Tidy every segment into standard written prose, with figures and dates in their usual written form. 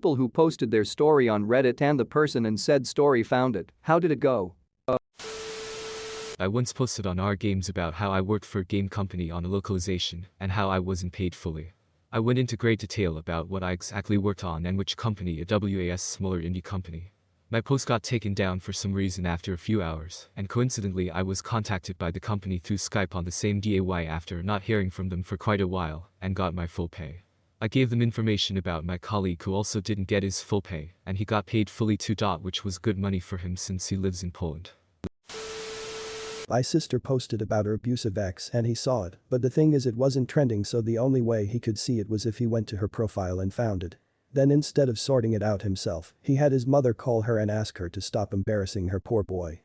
people who posted their story on Reddit and the person in said story found it. How did it go? I once posted on our games about how I worked for a game company on a localization and how I wasn't paid fully. I went into great detail about what I exactly worked on and which company, a WAS smaller indie company. My post got taken down for some reason after a few hours, and coincidentally I was contacted by the company through Skype on the same day after not hearing from them for quite a while, and got my full pay. I gave them information about my colleague who also didn't get his full pay, and he got paid fully too, which was good money for him since he lives in Poland. My sister posted about her abusive ex and he saw it, but the thing is it wasn't trending, so the only way he could see it was if he went to her profile and found it. Then instead of sorting it out himself, he had his mother call her and ask her to stop embarrassing her poor boy.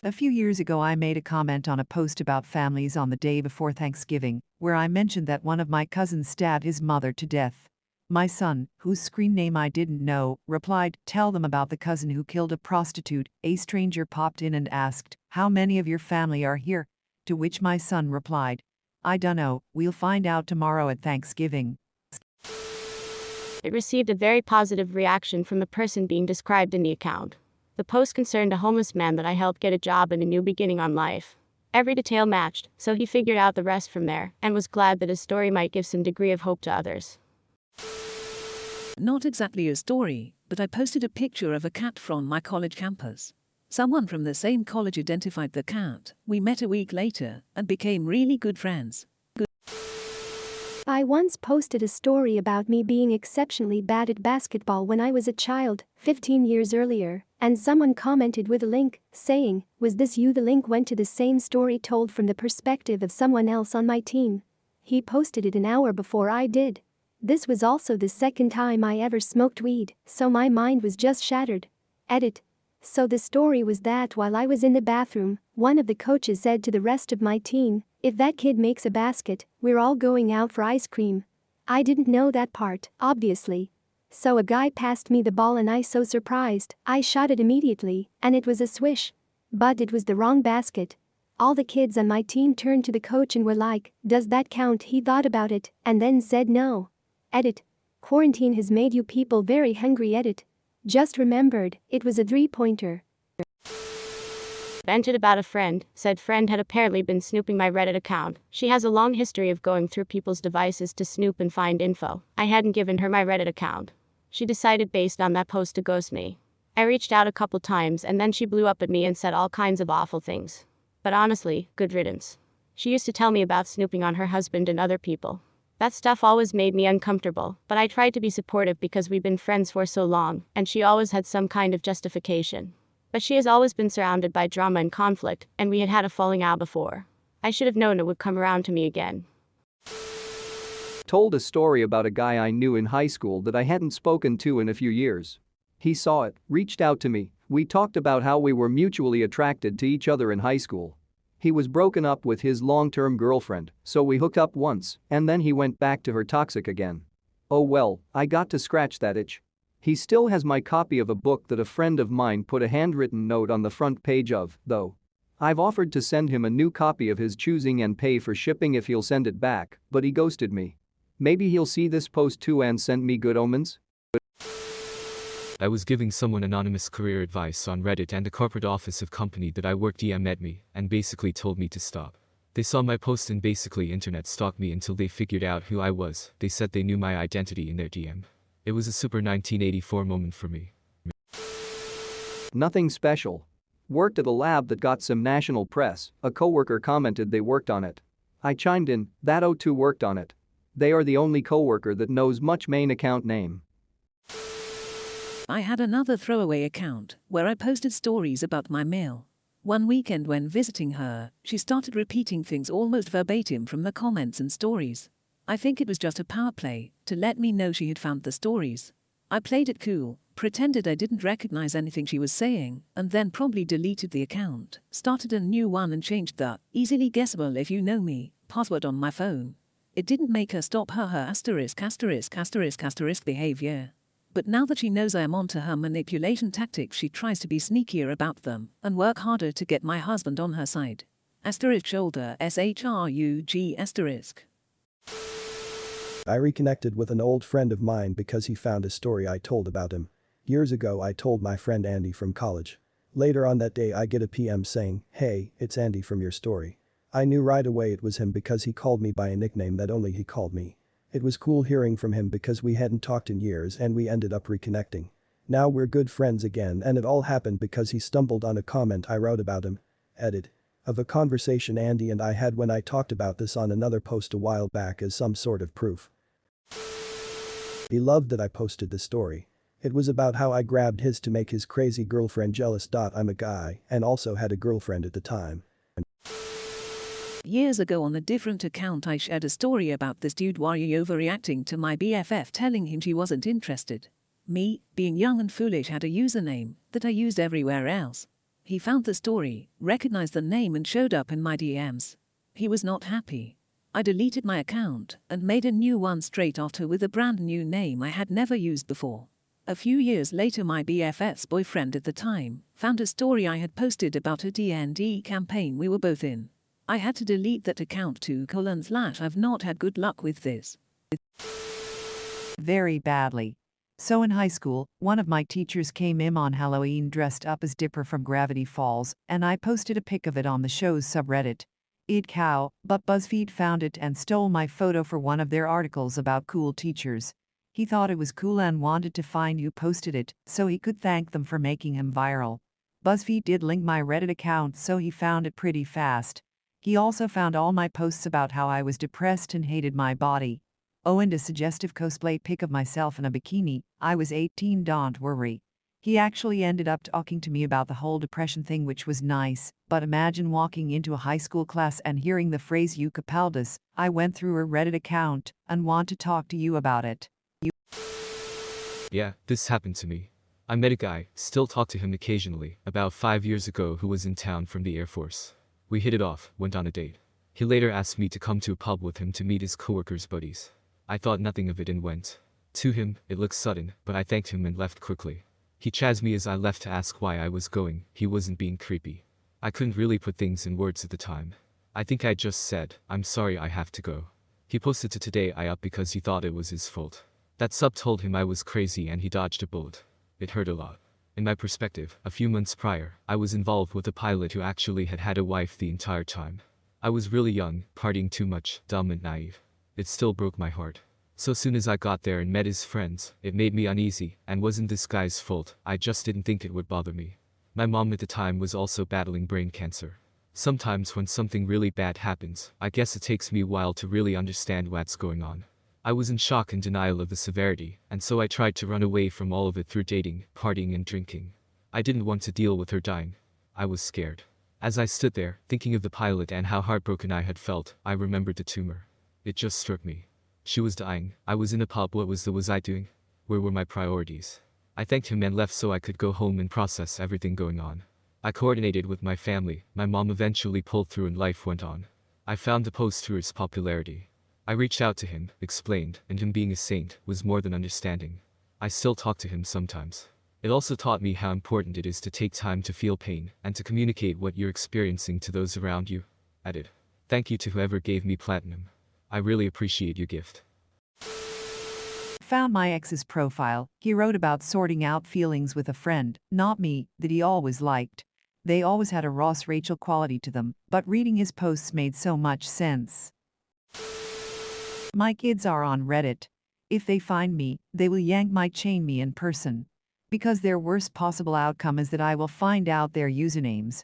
A few years ago I made a comment on a post about families on the day before Thanksgiving, where I mentioned that one of my cousins stabbed his mother to death. My son, whose screen name I didn't know, replied, "Tell them about the cousin who killed a prostitute." A stranger popped in and asked, "How many of your family are here?" To which my son replied, "I dunno, we'll find out tomorrow at Thanksgiving." It received a very positive reaction from the person being described in the account. The post concerned a homeless man that I helped get a job and a new beginning on life. Every detail matched, so he figured out the rest from there, and was glad that his story might give some degree of hope to others. Not exactly a story, but I posted a picture of a cat from my college campus. Someone from the same college identified the cat. We met a week later and became really good friends. I once posted a story about me being exceptionally bad at basketball when I was a child, 15 years earlier, and someone commented with a link, saying, "Was this you?" The link went to the same story told from the perspective of someone else on my team. He posted it an hour before I did. This was also the second time I ever smoked weed, so my mind was just shattered. Edit. So the story was that while I was in the bathroom, one of the coaches said to the rest of my team, "If that kid makes a basket, we're all going out for ice cream." I didn't know that part, obviously. So a guy passed me the ball and I so surprised, I shot it immediately, and it was a swish. But it was the wrong basket. All the kids on my team turned to the coach and were like, "Does that count?" He thought about it, and then said no. Edit. Quarantine has made you people very hungry. Edit. Just remembered, it was a 3-pointer. Vented about a friend, said friend had apparently been snooping my Reddit account. She has a long history of going through people's devices to snoop and find info. I hadn't given her my Reddit account. She decided based on that post to ghost me. I reached out a couple times and then she blew up at me and said all kinds of awful things. But honestly, good riddance. She used to tell me about snooping on her husband and other people. That stuff always made me uncomfortable, but I tried to be supportive because we've been friends for so long, and she always had some kind of justification. But she has always been surrounded by drama and conflict, and we had had a falling out before. I should have known it would come around to me again. Told a story about a guy I knew in high school that I hadn't spoken to in a few years. He saw it, reached out to me, we talked about how we were mutually attracted to each other in high school. He was broken up with his long-term girlfriend, so we hooked up once, and then he went back to her toxic again. Oh well, I got to scratch that itch. He still has my copy of a book that a friend of mine put a handwritten note on the front page of, though. I've offered to send him a new copy of his choosing and pay for shipping if he'll send it back, but he ghosted me. Maybe he'll see this post too and send me good omens? I was giving someone anonymous career advice on Reddit and the corporate office of company that I worked met me and basically told me to stop. They saw my post and basically internet stalked me until they figured out who I was. They said they knew my identity in their DM. It was a super 1984 moment for me. Nothing special. Worked at a lab that got some national press, a coworker commented they worked on it. I chimed in, that O2 worked on it. They are the only coworker that knows much main account name. I had another throwaway account where I posted stories about my meal. One weekend when visiting her, she started repeating things almost verbatim from the comments and stories. I think it was just a power play to let me know she had found the stories. I played it cool, pretended I didn't recognize anything she was saying, and then promptly deleted the account, started a new one and changed the easily guessable if you know me password on my phone. It didn't make her stop her **** behavior. But now that she knows I am onto her manipulation tactics, she tries to be sneakier about them and work harder to get my husband on her side. ***shoulder SHRUG*. I reconnected with an old friend of mine because he found a story I told about him. Years ago I told my friend Andy from college. Later on that day I get a PM saying, "Hey, it's Andy from your story." I knew right away it was him because he called me by a nickname that only he called me. It was cool hearing from him because we hadn't talked in years and we ended up reconnecting. Now we're good friends again and it all happened because he stumbled on a comment I wrote about him. Edit. Of a conversation Andy and I had when I talked about this on another post a while back as some sort of proof. He loved that I posted the story. It was about how I grabbed his to make his crazy girlfriend jealous. I'm a guy and also had a girlfriend at the time. Years ago on a different account I shared a story about this dude worry overreacting to my BFF telling him she wasn't interested. Me, being young and foolish, had a username that I used everywhere else. He found the story, recognized the name and showed up in my DMs. He was not happy. I deleted my account and made a new one straight after with a brand new name I had never used before. A few years later my BFF's boyfriend at the time found a story I had posted about a D&D campaign we were both in. I had to delete that account too. /I've not had good luck with this. Very badly. So in high school, one of my teachers came in on Halloween dressed up as Dipper from Gravity Falls, and I posted a pic of it on the show's subreddit. But BuzzFeed found it and stole my photo for one of their articles about cool teachers. He thought it was cool and wanted to find who posted it so he could thank them for making him viral. BuzzFeed did link my Reddit account so he found it pretty fast. He also found all my posts about how I was depressed and hated my body. Oh, and a suggestive cosplay pic of myself in a bikini. I was 18, don't worry. He actually ended up talking to me about the whole depression thing, which was nice, but imagine walking into a high school class and hearing the phrase "you capaldus." I went through her Reddit account and want to talk to you about it. Yeah, this happened to me. I met a guy, still talk to him occasionally, about 5 years ago who was in town from the Air Force. We hit it off, went on a date. He later asked me to come to a pub with him to meet his coworkers' buddies. I thought nothing of it and went. To him, it looked sudden, but I thanked him and left quickly. He chased me as I left to ask why I was going. He wasn't being creepy. I couldn't really put things in words at the time. I think I just said, "I'm sorry, I have to go." He posted to today I up because he thought it was his fault. That sub told him I was crazy and he dodged a bullet. It hurt a lot. In my perspective, a few months prior, I was involved with a pilot who actually had a wife the entire time. I was really young, partying too much, dumb and naive. It still broke my heart. So soon as I got there and met his friends, it made me uneasy, and wasn't this guy's fault. I just didn't think it would bother me. My mom at the time was also battling brain cancer. Sometimes when something really bad happens, I guess it takes me a while to really understand what's going on. I was in shock and denial of the severity, and so I tried to run away from all of it through dating, partying and drinking. I didn't want to deal with her dying. I was scared. As I stood there, thinking of the pilot and how heartbroken I had felt, I remembered the tumor. It just struck me. She was dying, I was in a pub, what was I doing? Where were my priorities? I thanked him and left so I could go home and process everything going on. I coordinated with my family, my mom eventually pulled through and life went on. I found the post through its popularity. I reached out to him, explained, and him being a saint was more than understanding. I still talk to him sometimes. It also taught me how important it is to take time to feel pain and to communicate what you're experiencing to those around you. Added. Thank you to whoever gave me platinum. I really appreciate your gift. Found my ex's profile. He wrote about sorting out feelings with a friend, not me, that he always liked. They always had a Ross Rachel quality to them, but reading his posts made so much sense. My kids are on Reddit. If they find me, they will yank my chain me in person. Because their worst possible outcome is that I will find out their usernames.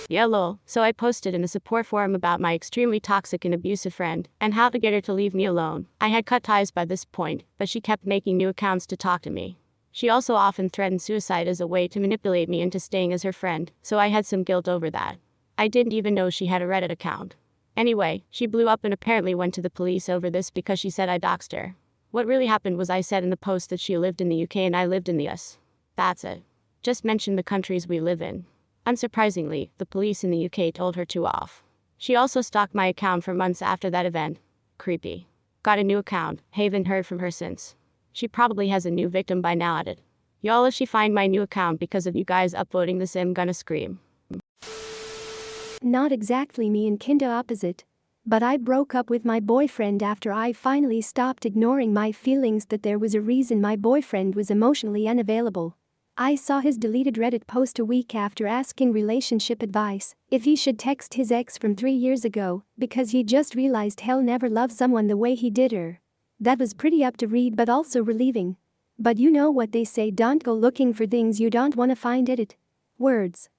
Yeah lol, so I posted in the support forum about my extremely toxic and abusive friend, and how to get her to leave me alone. I had cut ties by this point, but she kept making new accounts to talk to me. She also often threatened suicide as a way to manipulate me into staying as her friend, so I had some guilt over that. I didn't even know she had a Reddit account. Anyway, she blew up and apparently went to the police over this because she said I doxed her. What really happened was I said in the post that she lived in the UK and I lived in the US. That's it. Just mentioned the countries we live in. Unsurprisingly, the police in the UK told her to off. She also stalked my account for months after that event. Creepy. Got a new account, haven't heard from her since. She probably has a new victim by now at it. Y'all, if she find my new account because of you guys upvoting this, I'm gonna scream. Not exactly me and kinda opposite. But I broke up with my boyfriend after I finally stopped ignoring my feelings that there was a reason my boyfriend was emotionally unavailable. I saw his deleted Reddit post a week after asking relationship advice if he should text his ex from 3 years ago because he just realized he'll never love someone the way he did her. That was pretty up to read but also relieving. But you know what they say, don't go looking for things you don't want to find. Edit. Words.